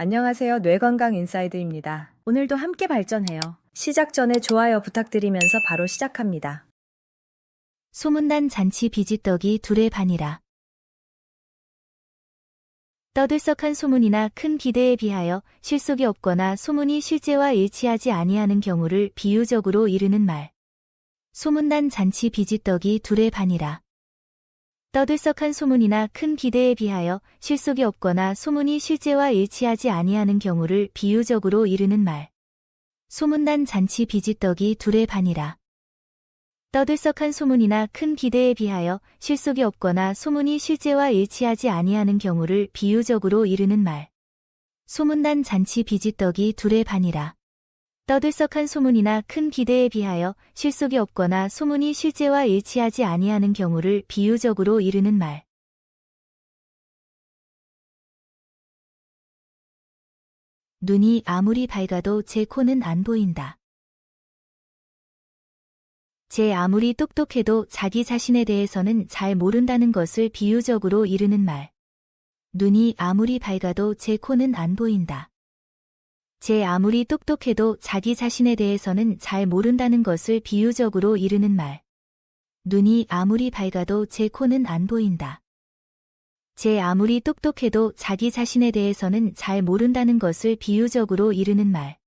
안녕하세요. 뇌건강 인사이드입니다. 오늘도 함께 발전해요. 시작 전에 좋아요 부탁드리면서 바로 시작합니다. 소문난 잔치 비지떡이 둘의 반이라. 떠들썩한 소문이나 큰 기대에 비하여 실속이 없거나 소문이 실제와 일치하지 아니하는 경우를 비유적으로 이르는 말. 소문난 잔치 비지떡이 둘의 반이라. 떠들썩한 소문이나 큰 기대에 비하여 실속이 없거나 소문이 실제와 일치하지 아니하는 경우를 비유적으로 이르는 말. 소문난 잔치 비지떡이 둘의 반이라. 떠들썩한 소문이나 큰 기대에 비하여 실속이 없거나 소문이 실제와 일치하지 아니하는 경우를 비유적으로 이르는 말. 소문난 잔치 비지떡이 둘의 반이라. 떠들썩한 소문이나 큰 기대에 비하여 실속이 없거나 소문이 실제와 일치하지 아니하는 경우를 비유적으로 이르는 말. 눈이 아무리 밝아도 제 코는 안 보인다. 제 아무리 똑똑해도 자기 자신에 대해서는 잘 모른다는 것을 비유적으로 이르는 말. 눈이 아무리 밝아도 제 코는 안 보인다. 제 아무리 똑똑해도 자기 자신에 대해서는 잘 모른다는 것을 비유적으로 이르는 말. 눈이 아무리 밝아도 제 코는 안 보인다. 제 아무리 똑똑해도 자기 자신에 대해서는 잘 모른다는 것을 비유적으로 이르는 말.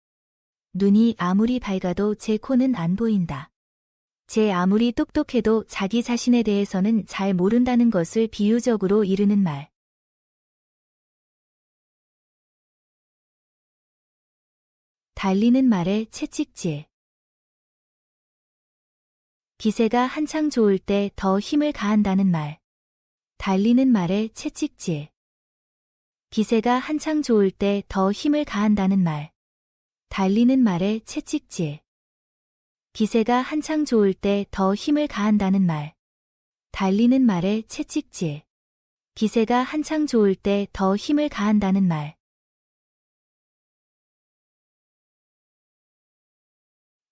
눈이 아무리 밝아도 제 코는 안 보인다. 제 아무리 똑똑해도 자기 자신에 대해서는 잘 모른다는 것을 비유적으로 이르는 말. 달리는 말에 채찍질. 기세가 한창 좋을 때 더 힘을 가한다는 말. 달리는 말에 채찍질. 기세가 한창 좋을 때 더 힘을 가한다는 말. 달리는 말에 채찍질. 기세가 한창 좋을 때 더 힘을 가한다는 말. 달리는 말에 채찍질. 기세가 한창 좋을 때 더 힘을 가한다는 말.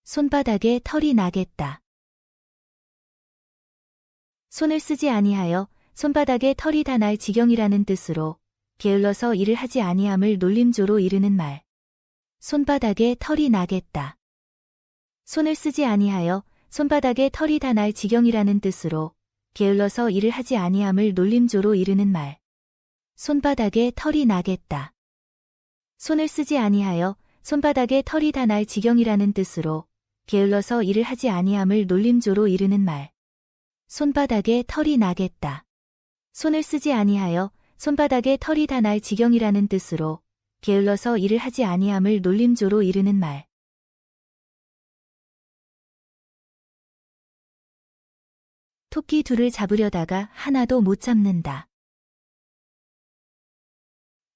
손바닥에 털이 나겠다. 손을 쓰지 아니하여 손바닥에 털이 다 날 지경이라는 뜻으로 게을러서 일을 하지 아니함을 놀림조로 이르는 말. 손바닥에 털이 나겠다. 손을 쓰지 아니하여 손바닥에 털이 다 날 지경이라는 뜻으로 게을러서 일을 하지 아니함을 놀림조로 이르는 말. 손바닥에 털이 나겠다. 손을 쓰지 아니하여 손바닥에 털이 다 날 지경이라는 뜻으로 게을러서 일을 하지 아니함을 놀림조로 이르는 말. 손바닥에 털이 나겠다. 손을 쓰지 아니하여 손바닥에 털이 다 날 지경이라는 뜻으로 게을러서 일을 하지 아니함을 놀림조로 이르는 말. 토끼 둘을 잡으려다가 하나도 못 잡는다.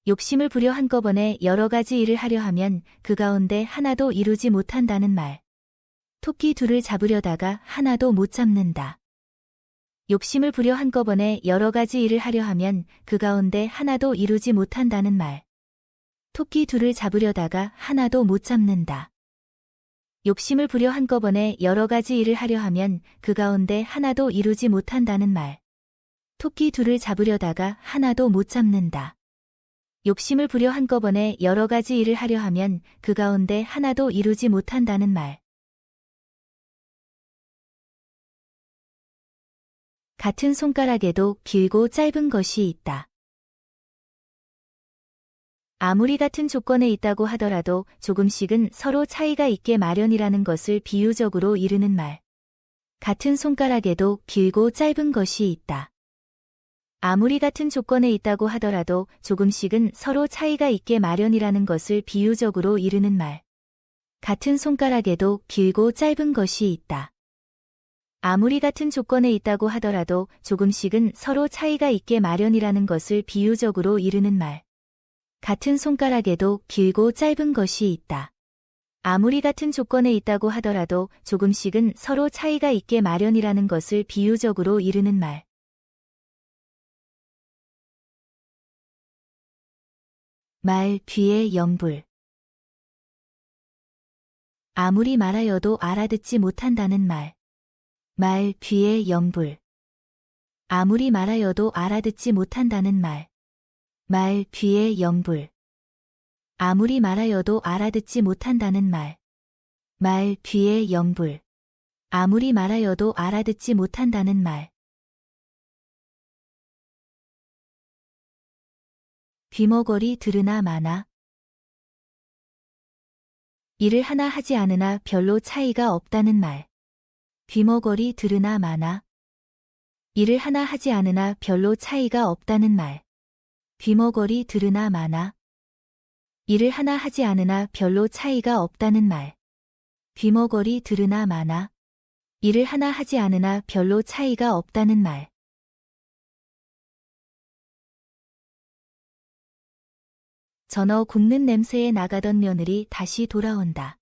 욕심을 부려 한꺼번에 여러 가지 일을 하려 하면 그 가운데 하나도 이루지 못한다는 말. 토끼 둘을 잡으려다가 하나도 못 잡는다. 욕심을 부려 한꺼번에 여러 가지 일을 하려 하면 그 가운데 하나도 이루지 못한다는 말. 토끼 둘을 잡으려다가 하나도 못 잡는다. 욕심을 부려 한꺼번에 여러 가지 일을 하려 하면 그 가운데 하나도 이루지 못한다는 말. 토끼 둘을 잡으려다가 하나도 못 잡는다. 욕심을 부려 한꺼번에 여러 가지 일을 하려 하면 그 가운데 하나도 이루지 못한다는 말. 같은 손가락에도 길고 짧은 것이 있다. 아무리 같은 조건에 있다고 하더라도 조금씩은 서로 차이가 있게 마련이라는 것을 비유적으로 이르는 말. 같은 손가락에도 길고 짧은 것이 있다. 아무리 같은 조건에 있다고 하더라도 조금씩은 서로 차이가 있게 마련이라는 것을 비유적으로 이르는 말. 같은 손가락에도 길고 짧은 것이 있다. 아무리 같은 조건에 있다고 하더라도 조금씩은 서로 차이가 있게 마련이라는 것을 비유적으로 이르는 말. 같은 손가락에도 길고 짧은 것이 있다. 아무리 같은 조건에 있다고 하더라도 조금씩은 서로 차이가 있게 마련이라는 것을 비유적으로 이르는 말. 말 뒤에 염불. 아무리 말하여도 알아듣지 못한다는 말. 말 뒤에 염불. 아무리 말하여도 알아듣지 못한다는 말. 말 뒤에 염불. 아무리 말하여도 알아듣지 못한다는 말. 말 뒤에 염불. 아무리 말하여도 알아듣지 못한다는 말. 귀머거리 들으나 마나. 일을 하나 하지 않으나 별로 차이가 없다는 말. 귀머거리 들으나 마나. 일을 하나 하지 않으나 별로 차이가 없다는 말. 귀머거리 들으나 마나. 일을 하나 하지 않으나 별로 차이가 없다는 말. 귀머거리 들으나 마나. 일을 하나 하지 않으나 별로 차이가 없다는 말. 전어 굽는 냄새에 나가던 며느리 다시 돌아온다.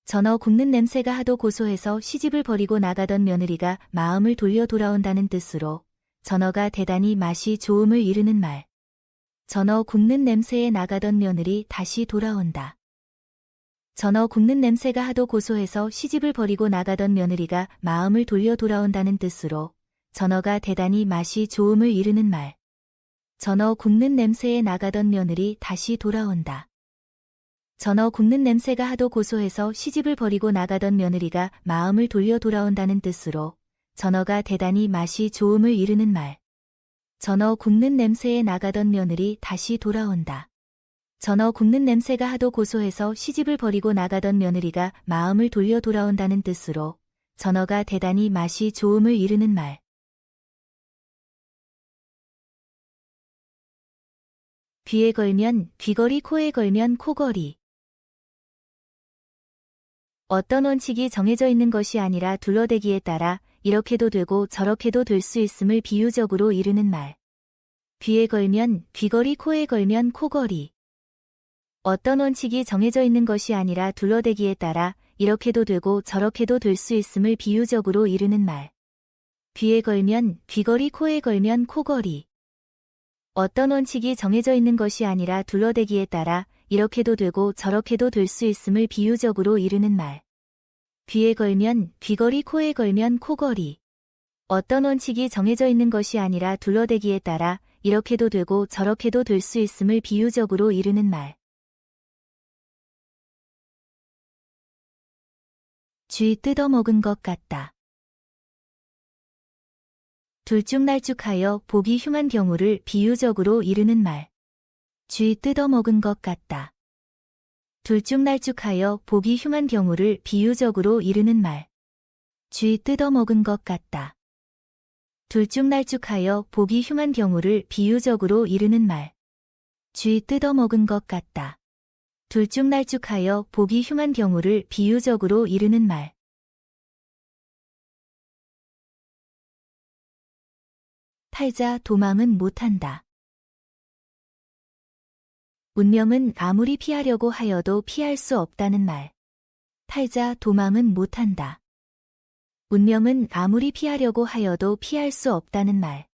전어 굽는 냄새가 하도 고소해서 시집을 버리고 나가던 며느리가 마음을 돌려 돌아온다는 뜻으로 전어가 대단히 맛이 좋음을 이르는 말. 전어 굽는 냄새에 나가던 며느리 다시 돌아온다. 전어 굽는 냄새가 하도 고소해서 시집을 버리고 나가던 며느리가 마음을 돌려 돌아온다는 뜻으로 전어가 대단히 맛이 좋음을 이르는 말. 전어 굽는 냄새에 나가던 며느리 다시 돌아온다. 전어 굽는 냄새가 하도 고소해서 시집을 버리고 나가던 며느리가 마음을 돌려 돌아온다는 뜻으로 전어가 대단히 맛이 좋음을 이르는 말. 전어 굽는 냄새에 나가던 며느리 다시 돌아온다. 전어 굽는 냄새가 하도 고소해서 시집을 버리고 나가던 며느리가 마음을 돌려 돌아온다는 뜻으로 전어가 대단히 맛이 좋음을 이르는 말. 귀에 걸면 귀걸이, 코에 걸면 코걸이. 어떤 원칙이 정해져 있는 것이 아니라 둘러대기에 따라 이렇게도 되고 저렇게도 될 수 있음을 비유적으로 이르는 말. 귀에 걸면 귀걸이, 코에 걸면 코걸이. 어떤 원칙이 정해져 있는 것이 아니라 둘러대기에 따라 이렇게도 되고 저렇게도 될 수 있음을 비유적으로 이르는 말. 귀에 걸면 귀걸이, 코에 걸면 코걸이. 어떤 원칙이 정해져 있는 것이 아니라 둘러대기에 따라 이렇게도 되고 저렇게도 될 수 있음을 비유적으로 이르는 말. 귀에 걸면 귀걸이, 코에 걸면 코걸이. 어떤 원칙이 정해져 있는 것이 아니라 둘러대기에 따라 이렇게도 되고 저렇게도 될 수 있음을 비유적으로 이르는 말. 쥐 뜯어먹은 것 같다. 둘쭉날쭉하여 보기 흉한 경우를 비유적으로 이르는 말. 쥐 뜯어먹은 것 같다. 둘쭉날쭉하여 보기 흉한 경우를 비유적으로 이르는 말. 쥐 뜯어먹은 것 같다. 둘쭉날쭉하여 보기 흉한 경우를 비유적으로 이르는 말. 쥐 뜯어먹은 것 같다. 둘쭉날쭉하여 보기 흉한 경우를 비유적으로 이르는 말. 팔자 도망은 못한다. 운명은 아무리 피하려고 하여도 피할 수 없다는 말. 팔자 도망은 못한다. 운명은 아무리 피하려고 하여도 피할 수 없다는 말.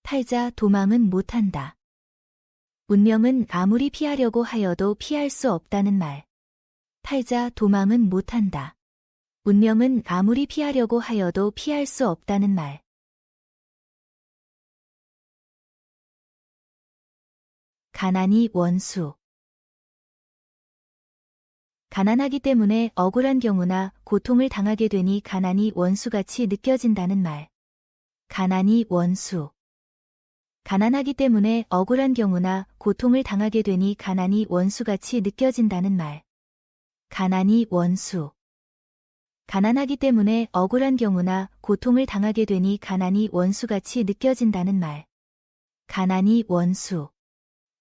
팔자 도망은 못한다. 운명은 아무리 피하려고 하여도 피할 수 없다는 말. 팔자 도망은 못한다. 운명은 아무리 피하려고 하여도 피할 수 없다는 말. 가난이 원수. 가난하기 때문에 억울한 경우나 고통을 당하게 되니 가난이 원수같이 느껴진다는 말. 가난이 원수. 가난하기 때문에 억울한 경우나 고통을 당하게 되니 가난이 원수같이 느껴진다는 말. 가난이 원수. 가난하기 때문에 억울한 경우나 고통을 당하게 되니 가난이 원수같이 느껴진다는 말. 가난이 원수.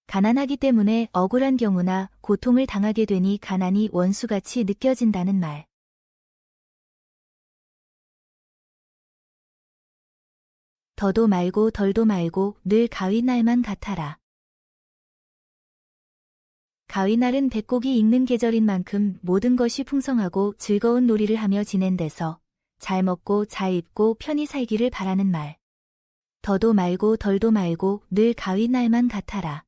가난하기 때문에 억울한 경우나 고통을 당하게 되니 가난이 원수같이 느껴진다는 말. 더도 말고 덜도 말고 늘 가위날만 같아라. 가위날은 백곡이 익는 계절인 만큼 모든 것이 풍성하고 즐거운 놀이를 하며 지낸 데서 잘 먹고 잘 입고 편히 살기를 바라는 말. 더도 말고 덜도 말고 늘 가위날만 같아라.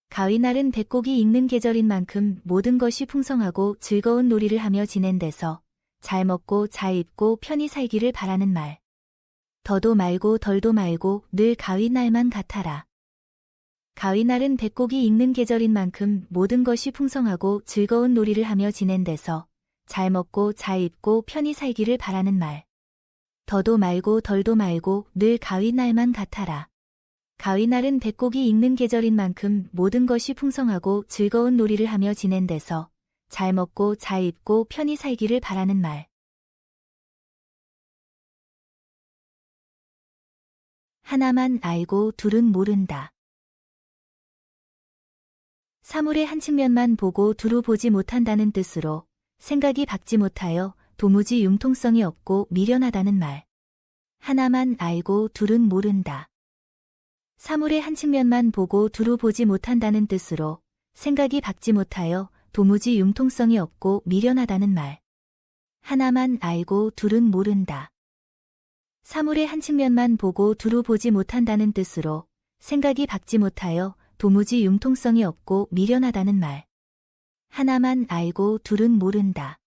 가위날은 백곡이 익는 계절인 만큼 모든 것이 풍성하고 즐거운 놀이를 하며 지낸 데서 잘 먹고 잘 입고 편히 살기를 바라는 말. 더도 말고 덜도 말고 늘 가위날만 같아라. 가위날은 배꼽이 익는 계절인 만큼 모든 것이 풍성하고 즐거운 놀이를 하며 지낸 데서 잘 먹고 잘 입고 편히 살기를 바라는 말. 더도 말고 덜도 말고 늘 가위날만 같아라. 가위날은 배꼽이 익는 계절인 만큼 모든 것이 풍성하고 즐거운 놀이를 하며 지낸 데서 잘 먹고 잘 입고 편히 살기를 바라는 말. 하나만 알고 둘은 모른다. 사물의 한 측면만 보고 두루 보지 못한다는 뜻으로 생각이 박지 못하여 도무지 융통성이 없고 미련하다는 말. 하나만 알고 둘은 모른다. 사물의 한 측면만 보고 두루 보지 못한다는 뜻으로 생각이 박지 못하여 도무지 융통성이 없고 미련하다는 말. 하나만 알고 둘은 모른다. 사물의 한 측면만 보고 두루 보지 못한다는 뜻으로 생각이 박지 못하여 도무지 융통성이 없고 미련하다는 말. 하나만 알고 둘은 모른다.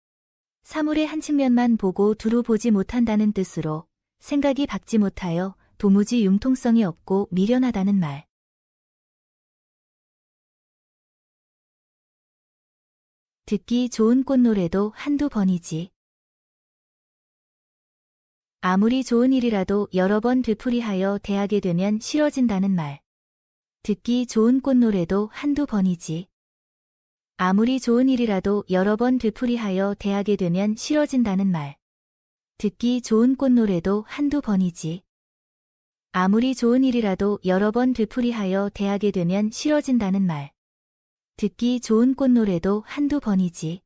사물의 한 측면만 보고 두루 보지 못한다는 뜻으로 생각이 박지 못하여 도무지 융통성이 없고 미련하다는 말. 듣기 좋은 꽃노래도 한두 번이지. 아무리 좋은 일이라도 여러 번 되풀이하여 대하게 되면 싫어진다는 말. 듣기 좋은 꽃노래도 한두 번이지. 아무리 좋은 일이라도 여러 번 되풀이하여 대하게 되면 싫어진다는 말. 듣기 좋은 꽃노래도 한두 번이지. 아무리 좋은 일이라도 여러 번 되풀이하여 대하게 되면 싫어진다는 말. 듣기 좋은 꽃노래도 한두 번이지.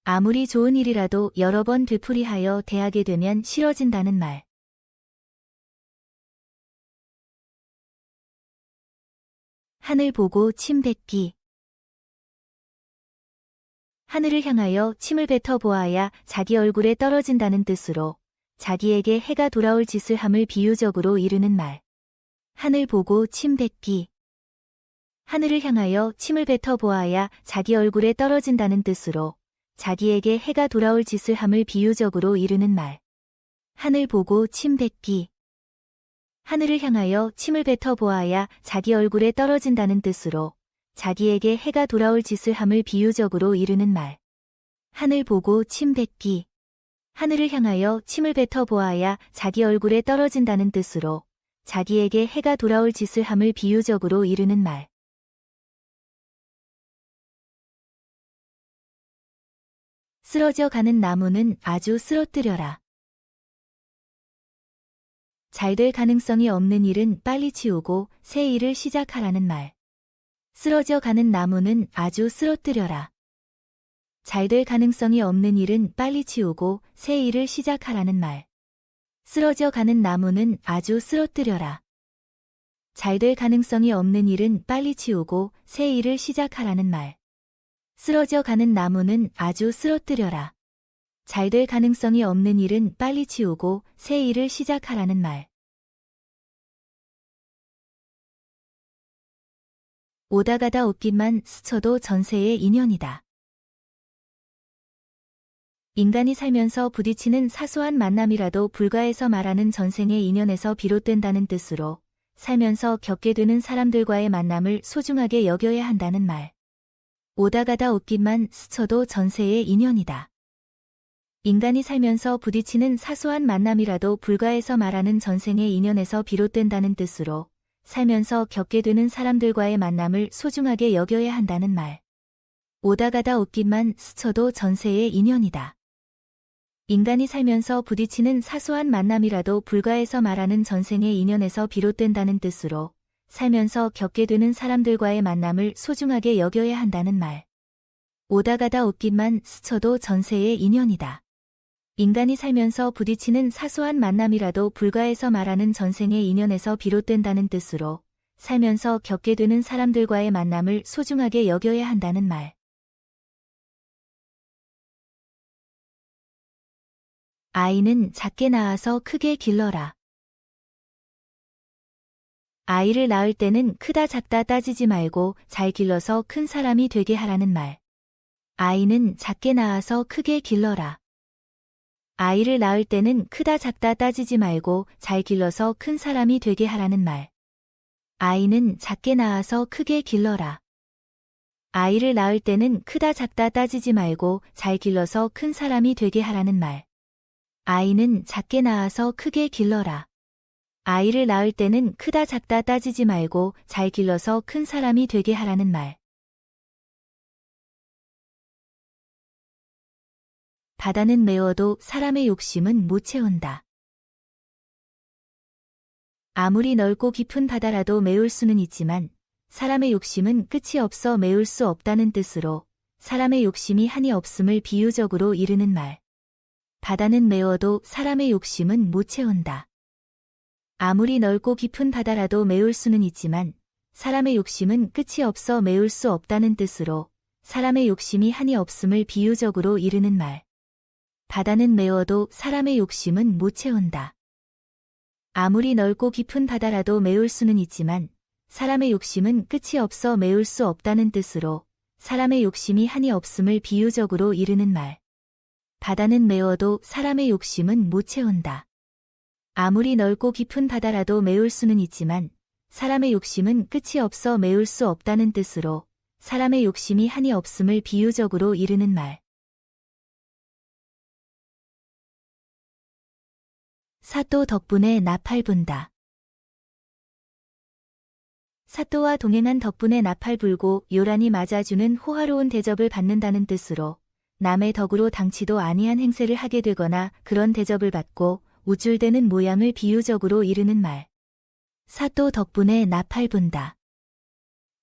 아무리 좋은 일이라도 여러 번 되풀이하여 대하게 되면 싫어진다는 말. 하늘 보고 침 뱉기. 하늘을 향하여 침을 뱉어 보아야 자기 얼굴에 떨어진다는 뜻으로 자기에게 해가 돌아올 짓을 함을 비유적으로 이르는 말. 하늘 보고 침 뱉기. 하늘을 향하여 침을 뱉어 보아야 자기 얼굴에 떨어진다는 뜻으로 자기에게 해가 돌아올 짓을 함을 비유적으로 이르는 말. 하늘 보고 침 뱉기. 하늘을 향하여 침을 뱉어 보아야 자기 얼굴에 떨어진다는 뜻으로 자기에게 해가 돌아올 짓을 함을 비유적으로 이르는 말. 하늘 보고 침 뱉기. 하늘을 향하여 침을 뱉어 보아야 자기 얼굴에 떨어진다는 뜻으로 자기에게 해가 돌아올 짓을 함을 비유적으로 이르는 말. 쓰러져 가는 나무는 아주 쓰러뜨려라. 잘 될 가능성이 없는 일은 빨리 치우고 새 일을 시작하라는 말. 쓰러져 가는 나무는 아주 쓰러뜨려라. 잘 될 가능성이 없는 일은 빨리 치우고 새 일을 시작하라는 말. 쓰러져 가는 나무는 아주 쓰러뜨려라. 잘 될 가능성이 없는 일은 빨리 치우고 새 일을 시작하라는 말. 쓰러져 가는 나무는 아주 쓰러뜨려라. 잘 될 가능성이 없는 일은 빨리 치우고 새 일을 시작하라는 말. 오다 가다 옷깃만 스쳐도 전세의 인연이다. 인간이 살면서 부딪히는 사소한 만남이라도 불가해서 말하는 전생의 인연에서 비롯된다는 뜻으로 살면서 겪게 되는 사람들과의 만남을 소중하게 여겨야 한다는 말. 오다 가다 옷깃만 스쳐도 전세의 인연이다. 인간이 살면서 부딪히는 사소한 만남이라도 불가해서 말하는 전생의 인연에서 비롯된다는 뜻으로 살면서 겪게 되는 사람들과의 만남을 소중하게 여겨야 한다는 말. 오다 가다 옷깃만 스쳐도 전세의 인연이다. 인간이 살면서 부딪히는 사소한 만남이라도 불가해서 말하는 전생의 인연에서 비롯된다는 뜻으로 살면서 겪게 되는 사람들과의 만남을 소중하게 여겨야 한다는 말. 오다 가다 옷깃만 스쳐도 전세의 인연이다. 인간이 살면서 부딪히는 사소한 만남이라도 불가해서 말하는 전생의 인연에서 비롯된다는 뜻으로 살면서 겪게 되는 사람들과의 만남을 소중하게 여겨야 한다는 말. 아이는 작게 낳아서 크게 길러라. 아이를 낳을 때는 크다 작다 따지지 말고 잘 길러서 큰 사람이 되게 하라는 말. 아이는 작게 낳아서 크게 길러라. 아이를 낳을 때는 크다 작다 따지지 말고 잘 길러서 큰 사람이 되게 하라는 말. 아이는 작게 낳아서 크게 길러라. 아이를 낳을 때는 크다 작다 따지지 말고 잘 길러서 큰 사람이 되게 하라는 말. 아이는 작게 낳아서 크게 길러라. 아이를 낳을 때는 크다 작다 따지지 말고 잘 길러서 큰 사람이 되게 하라는 말. 바다는 메워도 사람의 욕심은 못 채운다. 아무리 넓고 깊은 바다라도 메울 수는 있지만 사람의 욕심은 끝이 없어 메울 수 없다는 뜻으로 사람의 욕심이 한이 없음을 비유적으로 이르는 말. 바다는 메워도 사람의 욕심은 못 채운다. 아무리 넓고 깊은 바다라도 메울 수는 있지만 사람의 욕심은 끝이 없어 메울 수 없다는 뜻으로 사람의 욕심이 한이 없음을 비유적으로 이르는 말. 바다는 메워도 사람의 욕심은 못 채운다. 아무리 넓고 깊은 바다라도 메울 수는 있지만 사람의 욕심은 끝이 없어 메울 수 없다는 뜻으로 사람의 욕심이 한이 없음을 비유적으로 이르는 말. 바다는 메워도 사람의 욕심은 못 채운다. 아무리 넓고 깊은 바다라도 메울 수는 있지만 사람의 욕심은 끝이 없어 메울 수 없다는 뜻으로 사람의 욕심이 한이 없음을 비유적으로 이르는 말. 사또 덕분에 나팔 분다. 사또와 동행한 덕분에 나팔 불고 요란히 맞아주는 호화로운 대접을 받는다는 뜻으로 남의 덕으로 당치도 아니한 행세를 하게 되거나 그런 대접을 받고 우쭐대는 모양을 비유적으로 이르는 말. 사또 덕분에 나팔 분다.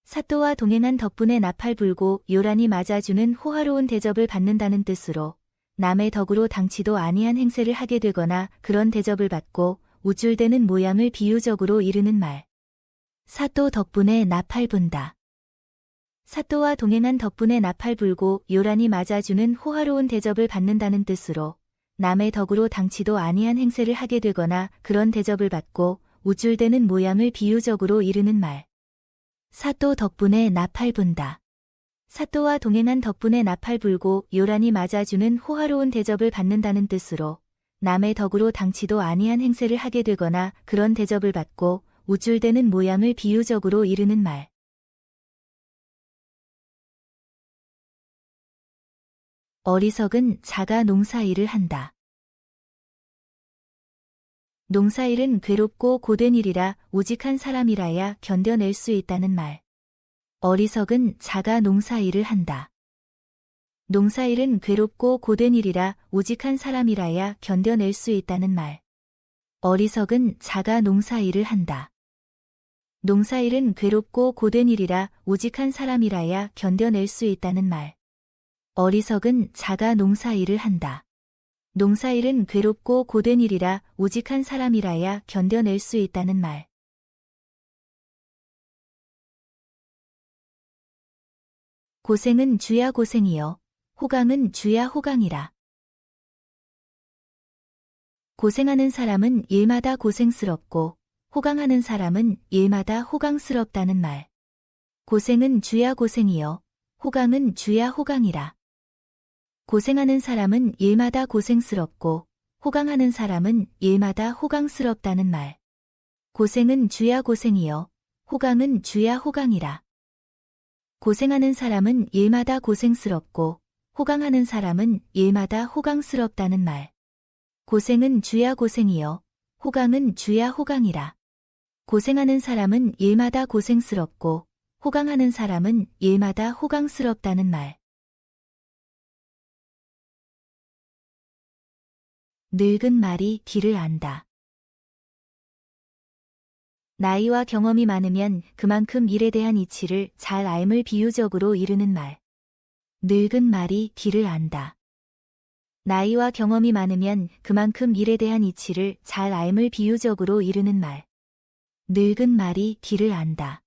사또와 동행한 덕분에 나팔 불고 요란히 맞아주는 호화로운 대접을 받는다는 뜻으로 남의 덕으로 당치도 아니한 행세를 하게 되거나 그런 대접을 받고 우쭐대는 모양을 비유적으로 이르는 말. 사또 덕분에 나팔 분다. 사또와 동행한 덕분에 나팔 불고 요란히 맞아주는 호화로운 대접을 받는다는 뜻으로 남의 덕으로 당치도 아니한 행세를 하게 되거나 그런 대접을 받고 우쭐대는 모양을 비유적으로 이르는 말. 사또 덕분에 나팔 분다. 사또와 동행한 덕분에 나팔 불고 요란히 맞아주는 호화로운 대접을 받는다는 뜻으로 남의 덕으로 당치도 아니한 행세를 하게 되거나 그런 대접을 받고 우쭐대는 모양을 비유적으로 이르는 말. 어리석은 자가 농사일을 한다. 농사일은 괴롭고 고된 일이라 오직한 사람이라야 견뎌낼 수 있다는 말. 어리석은 자가 농사일을 한다. 농사일은 괴롭고 고된 일이라 오직한 사람이라야 견뎌낼 수 있다는 말. 어리석은 자가 농사일을 한다. 농사일은 괴롭고 고된 일이라 오직한 사람이라야 견뎌낼 수 있다는 말. 어리석은 자가 농사일을 한다. 농사일은 괴롭고 고된 일이라 오직한 사람이라야 견뎌낼 수 있다는 말. 고생은 주야 고생이요 호강은 주야 호강이라. 고생하는 사람은 일마다 고생스럽고 호강하는 사람은 일마다 호강스럽다는 말. 고생은 주야 고생이요 호강은 주야 호강이라. 고생하는 사람은 일마다 고생스럽고 호강하는 사람은 일마다 호강스럽다는 말. 고생은 주야 고생이요 호강은 주야 호강이라. 고생하는 사람은 일마다 고생스럽고 호강하는 사람은 일마다 호강스럽다는 말. 고생은 주야 고생이요 호강은 주야 호강이라. 고생하는 사람은 일마다 고생스럽고 호강하는 사람은 일마다 호강스럽다는 말. 늙은 말이 길을 안다. 나이와 경험이 많으면 그만큼 일에 대한 이치를 잘 알물 비유적으로 이르는 말. 늙은 말이 길을 안다. 나이와 경험이 많으면 그만큼 일에 대한 이치를 잘 알물 비유적으로 이르는 말. 늙은 말이 길을 안다.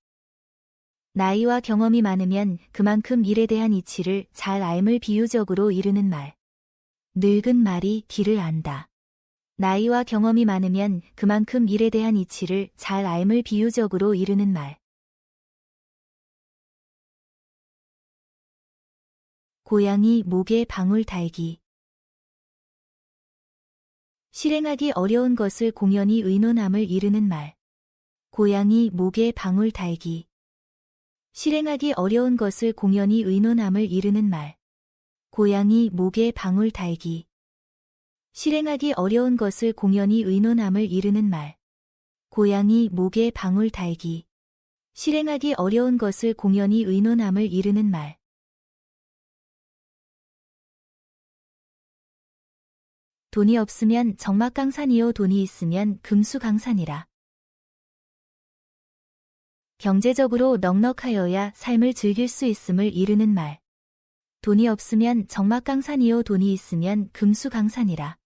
나이와 경험이 많으면 그만큼 일에 대한 이치를 잘 알물 비유적으로 이르는 말. 늙은 말이 길을 안다. 나이와 경험이 많으면 그만큼 일에 대한 이치를 잘 알물 비유적으로 이르는 말. 고양이 목에 방울 달기. 실행하기 어려운 것을 공연히 의논함을 이르는 말. 고양이 목에 방울 달기. 실행하기 어려운 것을 공연히 의논함을 이르는 말. 고양이 목에 방울 달기. 실행하기 어려운 것을 공연히 의논함을 이르는 말. 고양이 목에 방울 달기. 실행하기 어려운 것을 공연히 의논함을 이르는 말. 돈이 없으면 적막강산이요 돈이 있으면 금수강산이라. 경제적으로 넉넉하여야 삶을 즐길 수 있음을 이르는 말. 돈이 없으면 적막강산이요 돈이 있으면 금수강산이라.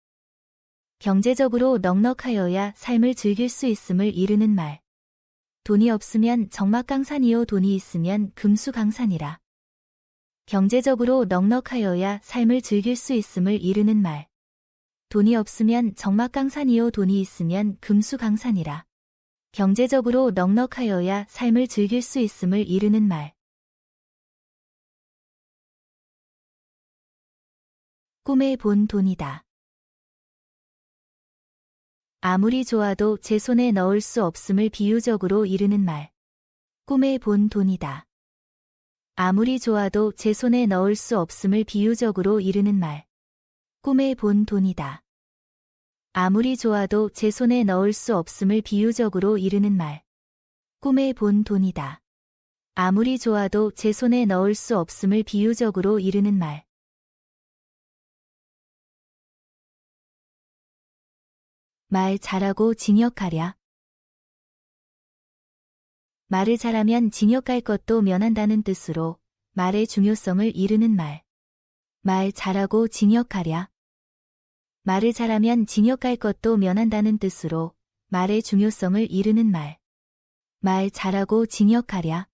경제적으로 넉넉하여야 삶을 즐길 수 있음을 이르는 말. 돈이 없으면 적막강산이요 돈이 있으면 금수강산이라. 경제적으로 넉넉하여야 삶을 즐길 수 있음을 이르는 말. 돈이 없으면 적막강산이요 돈이 있으면 금수강산이라. 경제적으로 넉넉하여야 삶을 즐길 수 있음을 이르는 말. 꿈에 본 돈이다. 아무리 좋아도 제 손에 넣을 수 없음을 비유적으로 이르는 말. 꿈에 본 돈이다. 아무리 좋아도 제 손에 넣을 수 없음을 비유적으로 이르는 말. 꿈에 본 돈이다. 아무리 좋아도 제 손에 넣을 수 없음을 비유적으로 이르는 말. 꿈에 본 돈이다. 아무리 좋아도 제 손에 넣을 수 없음을 비유적으로 이르는 말. 말 잘하고 징역하랴. 말을 잘하면 징역 갈 것도 면한다는 뜻으로 말의 중요성을 이르는 말. 말 잘하고 징역하랴. 말을 잘하면 징역 갈 것도 면한다는 뜻으로 말의 중요성을 이르는 말. 말 잘하고 징역하랴.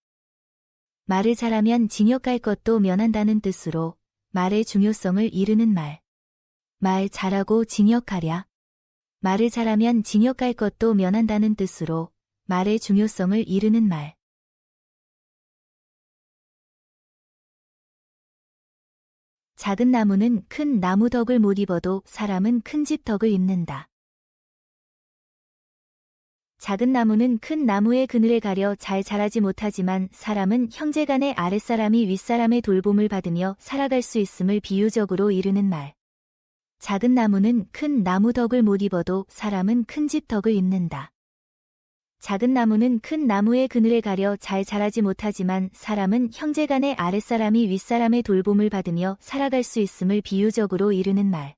말을 잘하면 징역 갈 것도 면한다는 뜻으로 말의 중요성을 이르는 말. 말 잘하고 징역하랴. 말을 잘하면 징역 갈 것도 면한다는 뜻으로 말의 중요성을 이르는 말. 작은 나무는 큰 나무 덕을 못 입어도 사람은 큰 집 덕을 입는다. 작은 나무는 큰 나무의 그늘에 가려 잘 자라지 못하지만 사람은 형제간의 아랫사람이 윗사람의 돌봄을 받으며 살아갈 수 있음을 비유적으로 이르는 말. 작은 나무는 큰 나무 덕을 못 입어도 사람은 큰 집 덕을 입는다. 작은 나무는 큰 나무의 그늘에 가려 잘 자라지 못하지만 사람은 형제간의 아랫사람이 윗사람의 돌봄을 받으며 살아갈 수 있음을 비유적으로 이르는 말.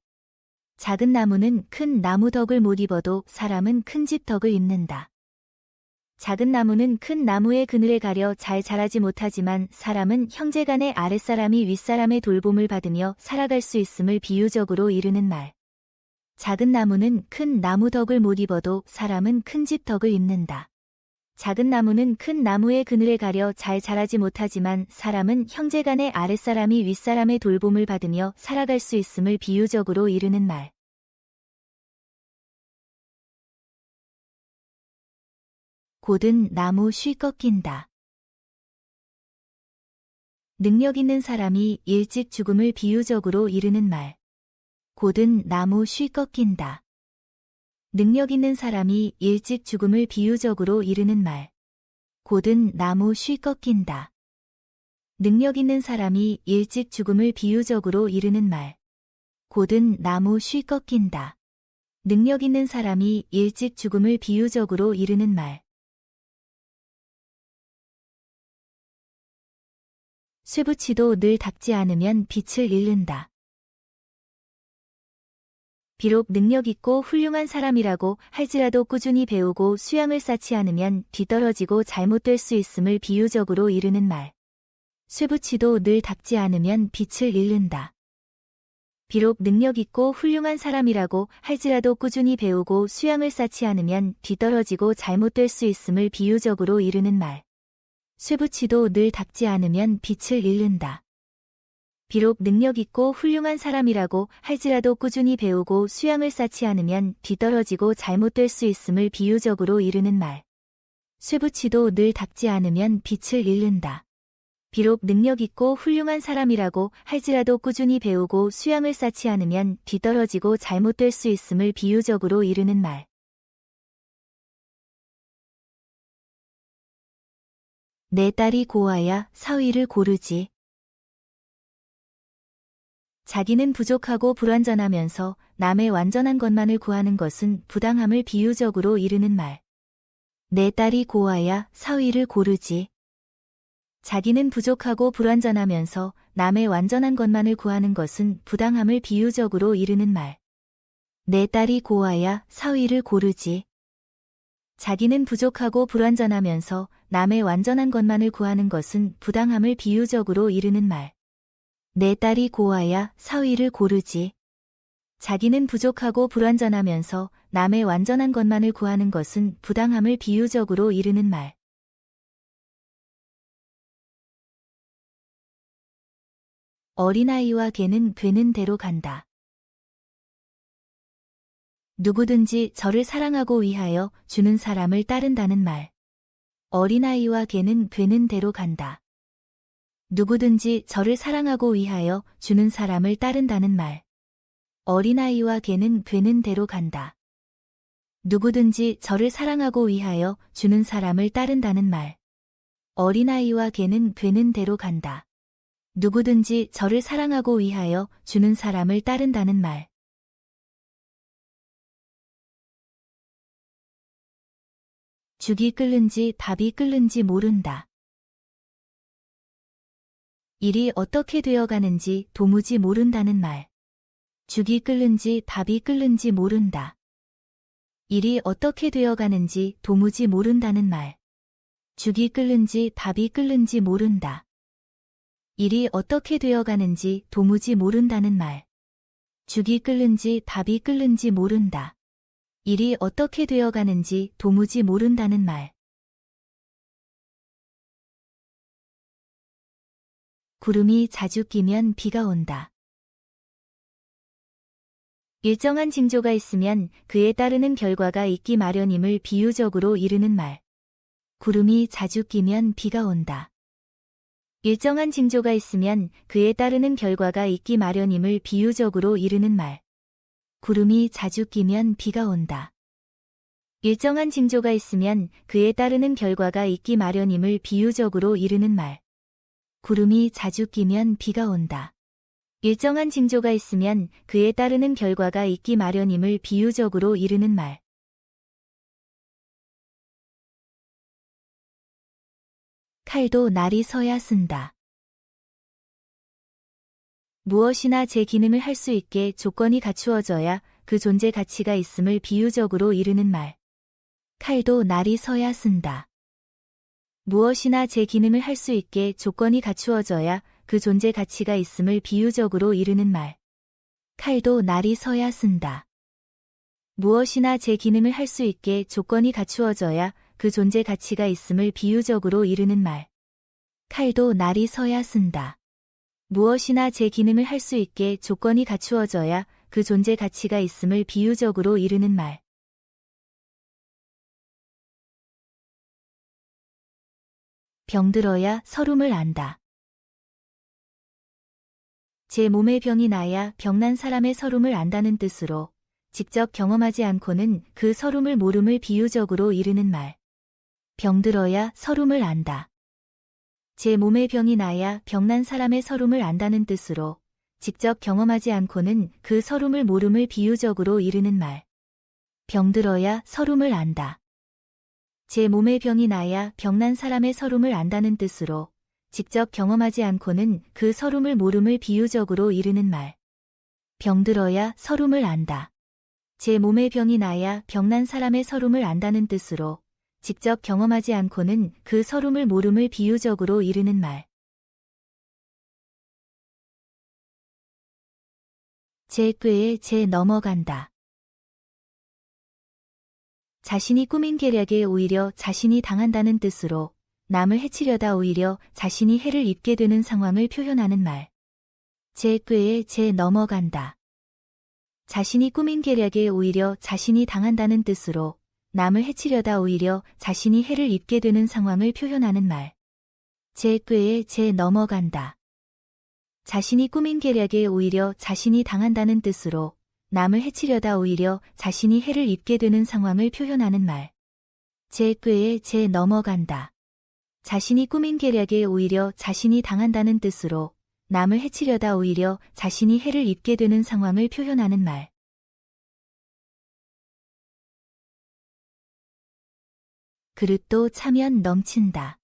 작은 나무는 큰 나무 덕을 못 입어도 사람은 큰 집 덕을 입는다. 작은 나무는 큰 나무의 그늘에 가려 잘 자라지 못하지만 사람은 형제간의 아랫사람이 윗사람의 돌봄을 받으며 살아갈 수 있음을 비유적으로 이르는 말. 작은 나무는 큰 나무 덕을 못 입어도 사람은 큰 집 덕을 입는다. 작은 나무는 큰 나무의 그늘에 가려 잘 자라지 못하지만 사람은 형제간의 아랫사람이 윗사람의 돌봄을 받으며 살아갈 수 있음을 비유적으로 이르는 말. 곧은 나무 쉬 꺾인다. 능력 있는 사람이 일찍 죽음을 비유적으로 이르는 말. 곧은 나무 쉬 꺾인다. 능력 있는 사람이 일찍 죽음을 비유적으로 이르는 말. 곧은 나무 쉬 꺾인다. 능력 있는 사람이 일찍 죽음을 비유적으로 이르는 말. 곧은 나무 쉬 꺾인다. 능력 있는 사람이 일찍 죽음을 비유적으로 이르는 말. 쇠붙이도 늘 닦지 않으면 빛을 잃는다. 비록 능력 있고 훌륭한 사람이라고 할지라도 꾸준히 배우고 수양을 쌓지 않으면 뒤떨어지고 잘못될 수 있음을 비유적으로 이르는 말. 쇠붙이도 늘 닦지 않으면 빛을 잃는다. 비록 능력 있고 훌륭한 사람이라고 할지라도 꾸준히 배우고 수양을 쌓지 않으면 뒤떨어지고 잘못될 수 있음을 비유적으로 이르는 말. 쇠붙이도 늘 닦지 않으면 빛을 잃는다. 비록 능력 있고 훌륭한 사람이라고 할지라도 꾸준히 배우고 수양을 쌓지 않으면 뒤떨어지고 잘못될 수 있음을 비유적으로 이르는 말. 쇠붙이도 늘 닦지 않으면 빛을 잃는다. 비록 능력 있고 훌륭한 사람이라고 할지라도 꾸준히 배우고 수양을 쌓지 않으면 뒤떨어지고 잘못될 수 있음을 비유적으로 이르는 말. 내 딸이 고와야 사위를 고르지. 자기는 부족하고 불완전하면서 남의 완전한 것만을 구하는 것은 부당함을 비유적으로 이르는 말. 내 딸이 고와야 사위를 고르지. 자기는 부족하고 불완전하면서 남의 완전한 것만을 구하는 것은 부당함을 비유적으로 이르는 말. 내 딸이 고와야 사위를 고르지. 자기는 부족하고 불완전하면서 남의 완전한 것만을 구하는 것은 부당함을 비유적으로 이르는 말. 내 딸이 고와야 사위를 고르지. 자기는 부족하고 불완전하면서 남의 완전한 것만을 구하는 것은 부당함을 비유적으로 이르는 말. 어린아이와 개는 되는 대로 간다. 누구든지 저를 사랑하고 위하여 주는 사람을 따른다는 말. 어린아이와 개는 되는 대로 간다. 누구든지 저를 사랑하고 위하여 주는 사람을 따른다는 말. 어린아이와 개는 되는 대로 간다. 누구든지 저를 사랑하고 위하여 주는 사람을 따른다는 말. 어린아이와 개는 되는 대로 간다. 누구든지 저를 사랑하고 위하여 주는 사람을 따른다는 말. 죽이 끓는지 밥이 끓는지 모른다. 일이 어떻게 되어가는지 도무지 모른다는 말. 죽이 끓는지 밥이 끓는지 모른다. 일이 어떻게 되어가는지 도무지 모른다는 말. 죽이 끓는지 밥이 끓는지 모른다. 일이 어떻게 되어가는지 도무지 모른다는 말. 죽이 끓는지 밥이 끓는지 모른다. 일이 어떻게 되어가는지 도무지 모른다는 말. 구름이 자주 끼면 비가 온다. 일정한 징조가 있으면 그에 따르는 결과가 있기 마련임을 비유적으로 이르는 말. 구름이 자주 끼면 비가 온다. 일정한 징조가 있으면 그에 따르는 결과가 있기 마련임을 비유적으로 이르는 말. 구름이 자주 끼면 비가 온다. 일정한 징조가 있으면 그에 따르는 결과가 있기 마련임을 비유적으로 이르는 말. 구름이 자주 끼면 비가 온다. 일정한 징조가 있으면 그에 따르는 결과가 있기 마련임을 비유적으로 이르는 말. 칼도 날이 서야 쓴다. 무엇이나 제 기능을 할 수 있게 조건이 갖추어져야 그 존재 가치가 있음을 비유적으로 이르는 말. 칼도 날이 서야 쓴다. 무엇이나 제 기능을 할 수 있게 조건이 갖추어져야 그 존재 가치가 있음을 비유적으로 이르는 말. 칼도 날이 서야 쓴다. 무엇이나 제 기능을 할 수 있게 조건이 갖추어져야 그 존재 가치가 있음을 비유적으로 이르는 말. 칼도 날이 서야 쓴다. 무엇이나 제 기능을 할 수 있게 조건이 갖추어져야 그 존재 가치가 있음을 비유적으로 이르는 말. 병들어야 서름을 안다. 제 몸의 병이 나야 병난 사람의 서름을 안다는 뜻으로 직접 경험하지 않고는 그 서름을 모름을 비유적으로 이르는 말. 병들어야 서름을 안다. 제 몸의 병이 나야 병난 사람의 서름을 안다는 뜻으로 직접 경험하지 않고는 그 서름을 모름을 비유적으로 이르는 말. 병들어야 서름을 안다. 제 몸의 병이 나야 병난 사람의 서름을 안다는 뜻으로 직접 경험하지 않고는 그 서름을 모름을 비유적으로 이르는 말. 병들어야 서름을 안다. 제 몸의 병이 나야 병난 사람의 서름을 안다는 뜻으로 직접 경험하지 않고는 그 서름을 모름을 비유적으로 이르는 말. 제 꾀에 제 넘어간다. 자신이 꾸민 계략에 오히려 자신이 당한다는 뜻으로 남을 해치려다 오히려 자신이 해를 입게 되는 상황을 표현하는 말. 제 꾀에 제 넘어간다. 자신이 꾸민 계략에 오히려 자신이 당한다는 뜻으로 남을 해치려다 오히려 자신이 해를 입게 되는 상황을 표현하는 말. 제 꾀에 제 넘어간다. 자신이 꾸민 계략에 오히려 자신이 당한다는 뜻으로 남을 해치려다 오히려 자신이 해를 입게 되는 상황을 표현하는 말. 제 꾀에 제 넘어간다. 자신이 꾸민 계략에 오히려 자신이 당한다는 뜻으로 남을 해치려다 오히려 자신이 해를 입게 되는 상황을 표현하는 말. 그릇도 차면 넘친다.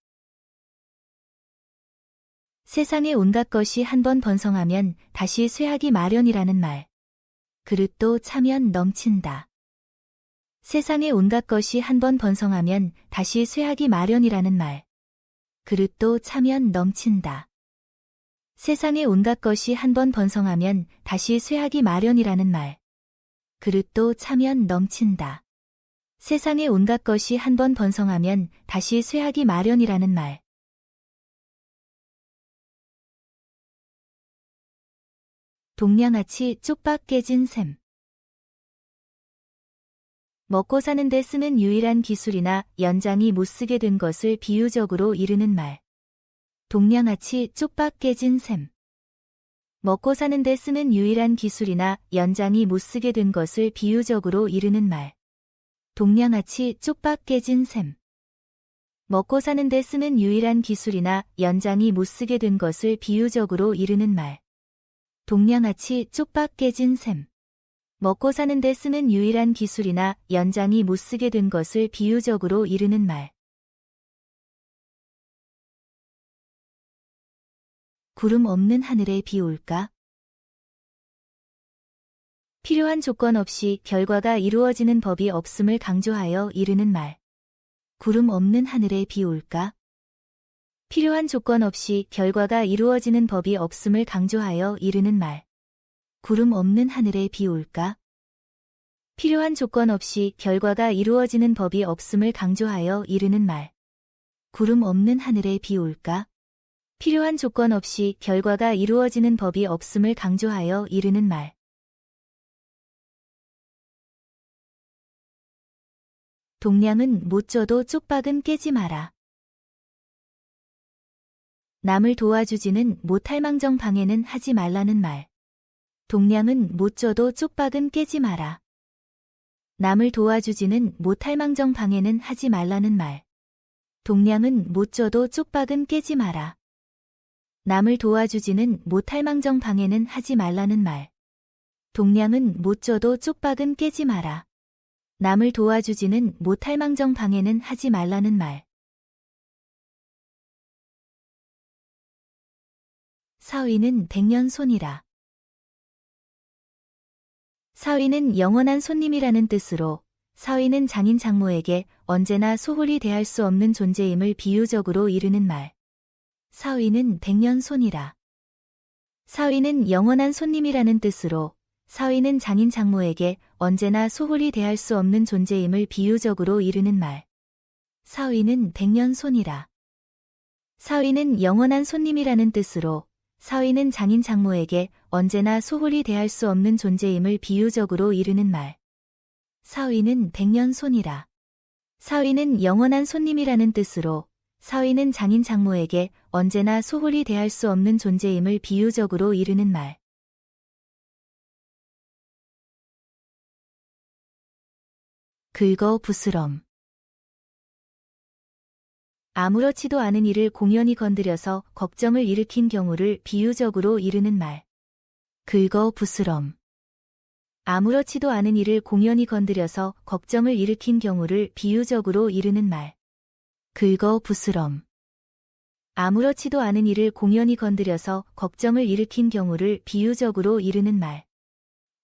세상의 온갖 것이 한번 번성하면 다시 쇠하기 마련이라는 말. 그릇도 차면 넘친다. 세상의 온갖 것이 한번 번성하면 다시 쇠하기 마련이라는 말. 그릇도 차면 넘친다. 세상의 온갖 것이 한번 번성하면 다시 쇠하기 마련이라는 말. 그릇도 차면 넘친다. 세상의 온갖 것이 한번 번성하면 다시 쇠하기 마련이라는 말. 동량아치 쪽박 깨진 셈. 먹고 사는 데 쓰는 유일한 기술이나 연장이 못 쓰게 된 것을 비유적으로 이르는 말. 동량아치 쪽박 깨진 셈. 먹고 사는 데 쓰는 유일한 기술이나 연장이 못 쓰게 된 것을 비유적으로 이르는 말. 동량아치 쪽박 깨진 셈. 먹고 사는 데 쓰는 유일한 기술이나 연장이 못 쓰게 된 것을 비유적으로 이르는 말. 동량아치 쪽박 깨진 셈. 먹고 사는 데 쓰는 유일한 기술이나 연장이 못 쓰게 된 것을 비유적으로 이르는 말. 구름 없는 하늘에 비 올까? 필요한 조건 없이 결과가 이루어지는 법이 없음을 강조하여 이르는 말. 구름 없는 하늘에 비 올까? 필요한 조건 없이 결과가 이루어지는 법이 없음을 강조하여 이르는 말. 구름 없는 하늘에 비 올까? 필요한 조건 없이 결과가 이루어지는 법이 없음을 강조하여 이르는 말. 구름 없는 하늘에 비 올까? 필요한 조건 없이 결과가 이루어지는 법이 없음을 강조하여 이르는 말. 동량은 못 줘도 쪽박은 깨지 마라. 남을 도와주지는 못할 망정 방해는 하지 말라는 말. 동량은 못 줘도 쪽박은 깨지 마라. 남을 도와주지는 못할 망정 방해는 하지 말라는 말. 동량은 못 줘도 쪽박은 깨지 마라. 남을 도와주지는 못할 망정 방해는 하지 말라는 말. 동량은 못 줘도 쪽박은 깨지 마라. 남을 도와주지는 못할 망정 방해는 하지 말라는 말. 사위는 백년손이라. 사위는 영원한 손님이라는 뜻으로 사위는 장인 장모에게 언제나 소홀히 대할 수 없는 존재임을 비유적으로 이르는 말. 사위는 백년손이라. 사위는 영원한 손님이라는 뜻으로 사위는 장인 장모에게 언제나 소홀히 대할 수 없는 존재임을 비유적으로 이르는 말. 사위는 백년손이라. 사위는 영원한 손님이라는 뜻으로 사위는 장인 장모에게 언제나 소홀히 대할 수 없는 존재임을 비유적으로 이르는 말. 사위는 백년손이라. 사위는 영원한 손님이라는 뜻으로 사위는 장인 장모에게 언제나 소홀히 대할 수 없는 존재임을 비유적으로 이르는 말. 긁어 부스럼. 아무렇지도 않은 일을 공연히 건드려서 걱정을 일으킨 경우를 비유적으로 이르는 말. 긁어 부스럼. 아무렇지도 않은 일을 공연히 건드려서 걱정을 일으킨 경우를 비유적으로 이르는 말. 긁어 부스럼. 아무렇지도 않은 일을 공연히 건드려서 걱정을 일으킨 경우를 비유적으로 이르는 말.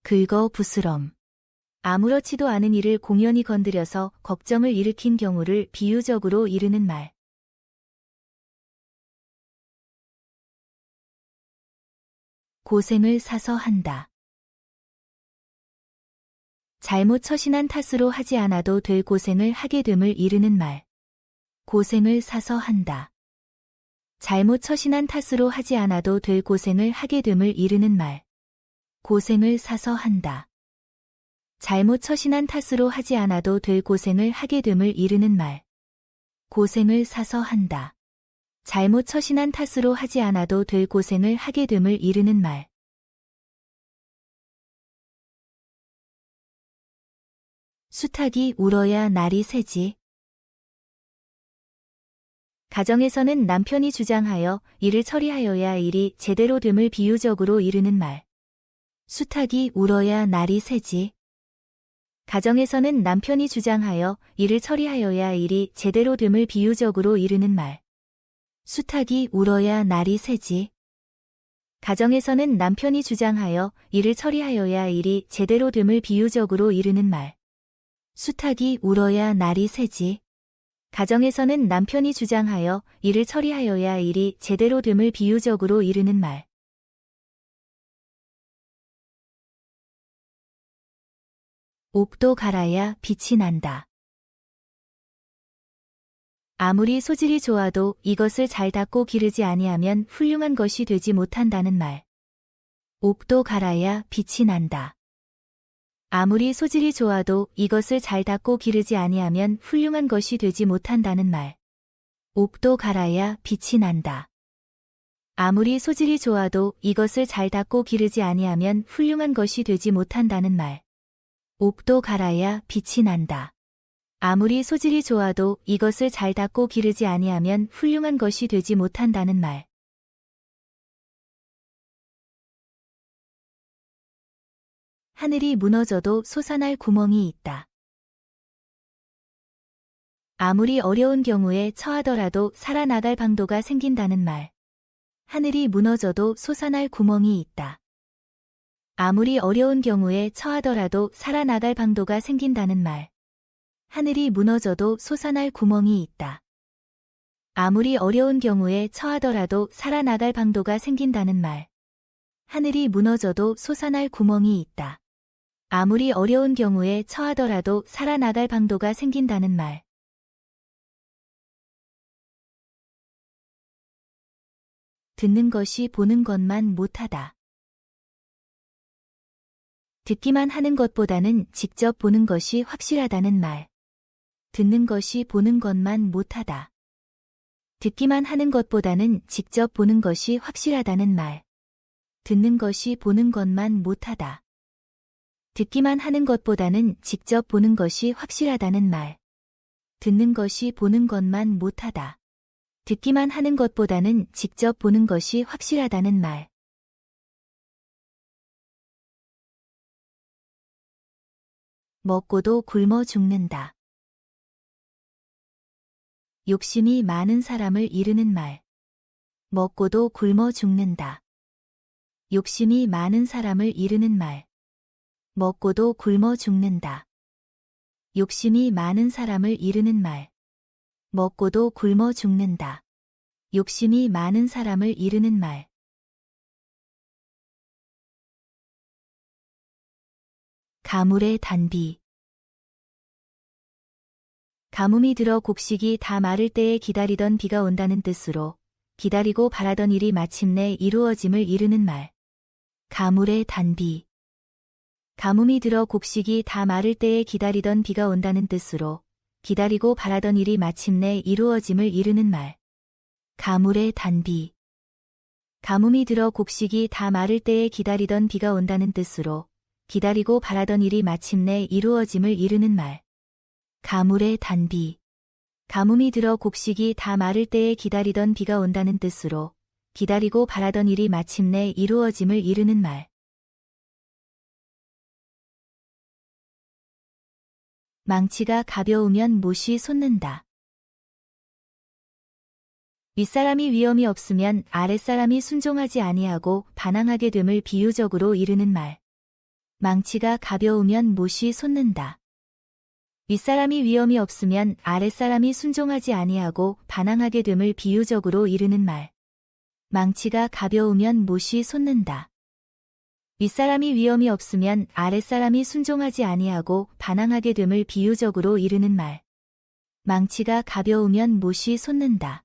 긁어 부스럼. 아무렇지도 않은 일을 공연히 건드려서 걱정을 일으킨 경우를 비유적으로 이르는 말. 고생을 사서 한다. 잘못 처신한 탓으로 하지 않아도 될 고생을 하게 됨을 이르는 말. 고생을 사서 한다. 잘못 처신한 탓으로 하지 않아도 될 고생을 하게 됨을 이르는 말. 고생을 사서 한다. 잘못 처신한 탓으로 하지 않아도 될 고생을 하게 됨을 이르는 말. 고생을 사서 한다. 잘못 처신한 탓으로 하지 않아도 될 고생을 하게 됨을 이르는 말. 수탉이 울어야 날이 새지. 가정에서는 남편이 주장하여 일을 처리하여야 일이 제대로 됨을 비유적으로 이르는 말. 수탉이 울어야 날이 새지. 가정에서는 남편이 주장하여 일을 처리하여야 일이 제대로 됨을 비유적으로 이르는 말. 수탉이 울어야 날이 새지. 가정에서는 남편이 주장하여 일을 처리하여야 일이 제대로 됨을 비유적으로 이르는 말. 수탉이 울어야 날이 새지. 가정에서는 남편이 주장하여 일을 처리하여야 일이 제대로 됨을 비유적으로 이르는 말. 옥도 갈아야 빛이 난다. 아무리 소질이 좋아도 이것을 잘 닦고 기르지 아니하면 훌륭한 것이 되지 못한다는 말. 옥도 갈아야 빛이 난다. 아무리 소질이 좋아도 이것을 잘 닦고 기르지 아니하면 훌륭한 것이 되지 못한다는 말. 옥도 갈아야 빛이 난다. 아무리 소질이 좋아도 이것을 잘 닦고 기르지 아니하면 훌륭한 것이 되지 못한다는 말. 옥도 갈아야 빛이 난다. 아무리 소질이 좋아도 이것을 잘 닦고 기르지 아니하면 훌륭한 것이 되지 못한다는 말. 하늘이 무너져도 솟아날 구멍이 있다. 아무리 어려운 경우에 처하더라도 살아나갈 방도가 생긴다는 말. 하늘이 무너져도 솟아날 구멍이 있다. 아무리 어려운 경우에 처하더라도 살아나갈 방도가 생긴다는 말. 하늘이 무너져도 솟아날 구멍이 있다. 아무리 어려운 경우에 처하더라도 살아나갈 방도가 생긴다는 말. 하늘이 무너져도 솟아날 구멍이 있다. 아무리 어려운 경우에 처하더라도 살아나갈 방도가 생긴다는 말. 듣는 것이 보는 것만 못하다. 듣기만 하는 것보다는 직접 보는 것이 확실하다는 말. 듣는 것이 보는 것만 못하다. 듣기만 하는 것보다는 직접 보는 것이 확실하다는 말. 듣는 것이 보는 것만 못하다. 듣기만 하는 것보다는 직접 보는 것이 확실하다는 말. 듣는 것이 보는 것만 못하다. 듣기만 하는 것보다는 직접 보는 것이 확실하다는 말. 먹고도 굶어 죽는다. 욕심이 많은 사람을 이르는 말. 먹고도 굶어 죽는다. 욕심이 많은 사람을 이르는 말. 먹고도 굶어 죽는다. 욕심이 많은 사람을 이르는 말. 먹고도 굶어 죽는다. 욕심이 많은 사람을 이르는 말. 가물의 단비. 가뭄이 들어 곡식이 다 마를 때에 기다리던 비가 온다는 뜻으로 기다리고 바라던 일이 마침내 이루어짐을 이르는 말. 가물의 단비. 가뭄이 들어 곡식이 다 마를 때에 기다리던 비가 온다는 뜻으로 기다리고 바라던 일이 마침내 이루어짐을 이르는 말. 가물의 단비. 가뭄이 들어 곡식이 다 마를 때에 기다리던 비가 온다는 뜻으로 기다리고 바라던 일이 마침내 이루어짐을 이르는 말. 가물의 단비. 가뭄이 들어 곡식이 다 마를 때에 기다리던 비가 온다는 뜻으로 기다리고 바라던 일이 마침내 이루어짐을 이르는 말. 망치가 가벼우면 못이 솟는다. 윗사람이 위엄이 없으면 아랫사람이 순종하지 아니하고 반항하게 됨을 비유적으로 이르는 말. 망치가 가벼우면 못이 솟는다. 윗사람이 위엄이 없으면 아랫사람이 순종하지 아니하고 반항하게 됨을 비유적으로 이르는 말. 망치가 가벼우면 못이 솟는다. 윗사람이 위엄이 없으면 아랫사람이 순종하지 아니하고 반항하게 됨을 비유적으로 이르는 말. 망치가 가벼우면 못이 솟는다.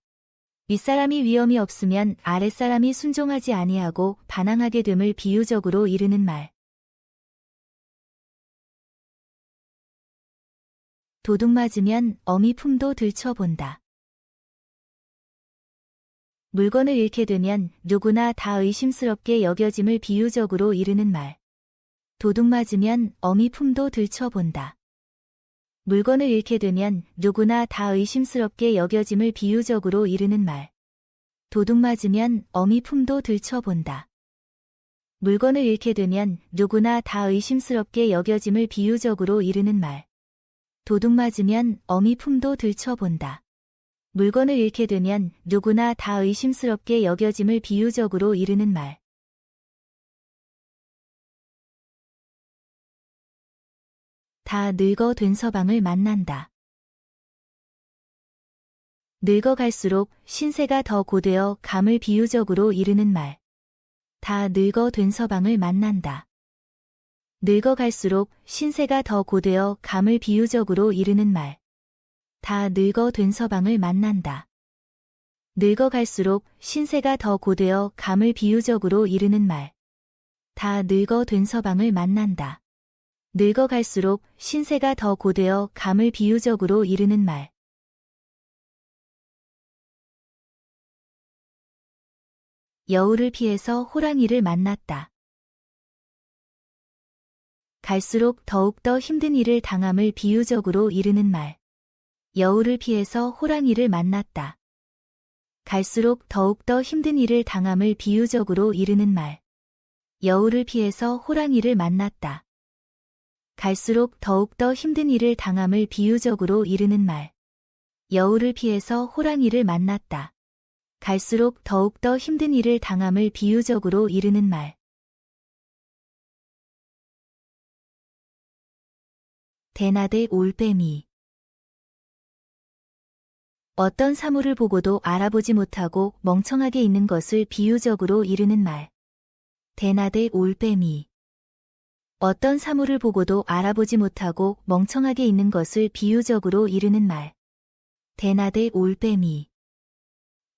윗사람이 위엄이 없으면 아랫사람이 순종하지 아니하고 반항하게 됨을 비유적으로 이르는 말. 도둑 맞으면 어미 품도 들춰본다. 물건을 잃게 되면 누구나 다 의심스럽게 여겨짐을 비유적으로 이르는 말. 도둑 맞으면 어미 품도 들춰본다. 물건을 잃게 되면 누구나 다 의심스럽게 여겨짐을 비유적으로 이르는 말. 도둑 맞으면 어미 품도 들춰본다. 물건을 잃게 되면 누구나 다 의심스럽게 여겨짐을 비유적으로 이르는 말. 도둑 맞으면 어미 품도 들춰본다. 물건을 잃게 되면 누구나 다 의심스럽게 여겨짐을 비유적으로 이르는 말. 다 늙어 된 서방을 만난다. 늙어갈수록 신세가 더 고되어 감을 비유적으로 이르는 말. 다 늙어 된 서방을 만난다. 늙어갈수록 신세가 더 고되어 감을 비유적으로 이르는 말. 다 늙어 된 서방을 만난다. 늙어갈수록 신세가 더 고되어 감을 비유적으로 이르는 말. 다 늙어 된 서방을 만난다. 늙어갈수록 신세가 더 고되어 감을 비유적으로 이르는 말. 여우를 피해서 호랑이를 만났다. 갈수록 더욱더 힘든 일을 당함을 비유적으로 이르는 말. 여우를 피해서 호랑이를 만났다. 갈수록 더욱더 힘든 일을 당함을 비유적으로 이르는 말. 여우를 피해서 호랑이를 만났다. 갈수록 더욱더 힘든 일을 당함을 비유적으로 이르는 말. 여우를 피해서 호랑이를 만났다. 갈수록 더욱더 힘든 일을 당함을 비유적으로 이르는 말. 대낮에 올빼미. 어떤 사물을 보고도 알아보지 못하고 멍청하게 있는 것을 비유적으로 이르는 말. 대낮에 올빼미. 어떤 사물을 보고도 알아보지 못하고 멍청하게 있는 것을 비유적으로 이르는 말. 대낮에 올빼미.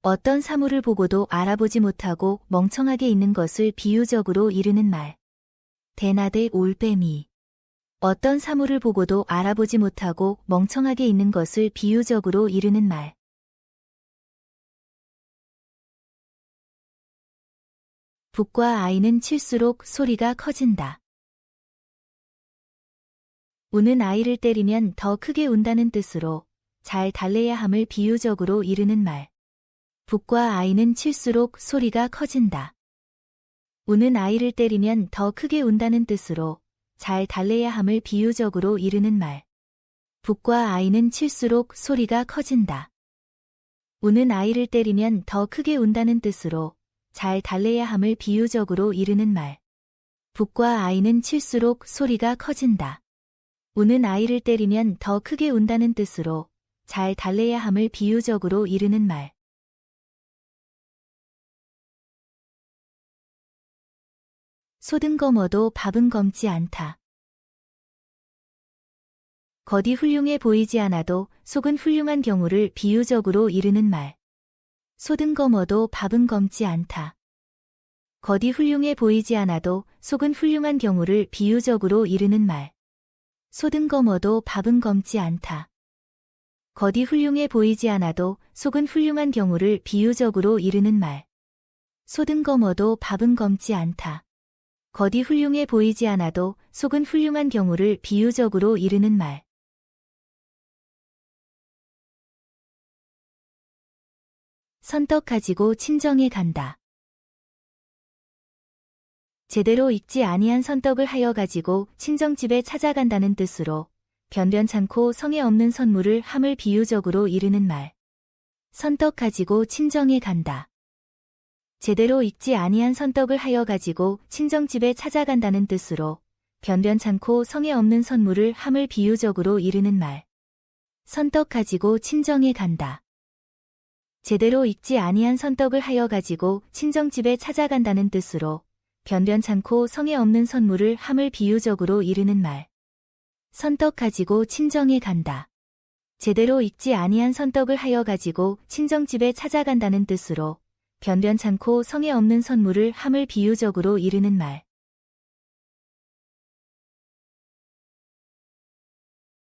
어떤 사물을 보고도 알아보지 못하고 멍청하게 있는 것을 비유적으로 이르는 말. 대낮에 올빼미. 어떤 사물을 보고도 알아보지 못하고 멍청하게 있는 것을 비유적으로 이르는 말. 북과 아이는 칠수록 소리가 커진다. 우는 아이를 때리면 더 크게 운다는 뜻으로 잘 달래야 함을 비유적으로 이르는 말. 북과 아이는 칠수록 소리가 커진다. 우는 아이를 때리면 더 크게 운다는 뜻으로 잘 달래야 함을 비유적으로 이르는 말. 북과 아이는 칠수록 소리가 커진다. 우는 아이를 때리면 더 크게 운다는 뜻으로 잘 달래야 함을 비유적으로 이르는 말. 북과 아이는 칠수록 소리가 커진다. 우는 아이를 때리면 더 크게 운다는 뜻으로 잘 달래야 함을 비유적으로 이르는 말. 소든 검어도 밥은 검지 않다. 겉이 훌륭해 보이지 않아도 속은 훌륭한 경우를 비유적으로 이르는 말. 소든 검어도 밥은 검지 않다. 겉이 훌륭해 보이지 않아도 속은 훌륭한 경우를 비유적으로 이르는 말. 소든 검어도 밥은 검지 않다. 겉이 훌륭해 보이지 않아도 속은 훌륭한 경우를 비유적으로 이르는 말. 소든 검어도 밥은 검지 않다. 겉이 훌륭해 보이지 않아도 속은 훌륭한 경우를 비유적으로 이르는 말. 선떡 가지고 친정에 간다. 제대로 익지 아니한 선떡을 하여 가지고 친정집에 찾아간다는 뜻으로 변변찮고 성에 없는 선물을 함을 비유적으로 이르는 말. 선떡 가지고 친정에 간다. 제대로 익지 아니한 선떡을 하여 가지고 친정집에 찾아간다는 뜻으로 변변찮고 성에 없는 선물을 함을 비유적으로 이르는 말. 선떡 가지고 친정에 간다. 제대로 익지 아니한 선떡을 하여 가지고 친정집에 찾아간다는 뜻으로 변변찮고 성에 없는 선물을 함을 비유적으로 이르는 말. 선떡 가지고 친정에 간다. 제대로 익지 아니한 선떡을 하여 가지고 친정집에 찾아간다는 뜻으로 변변찮고 성에 없는 선물을 함을 비유적으로 이르는 말.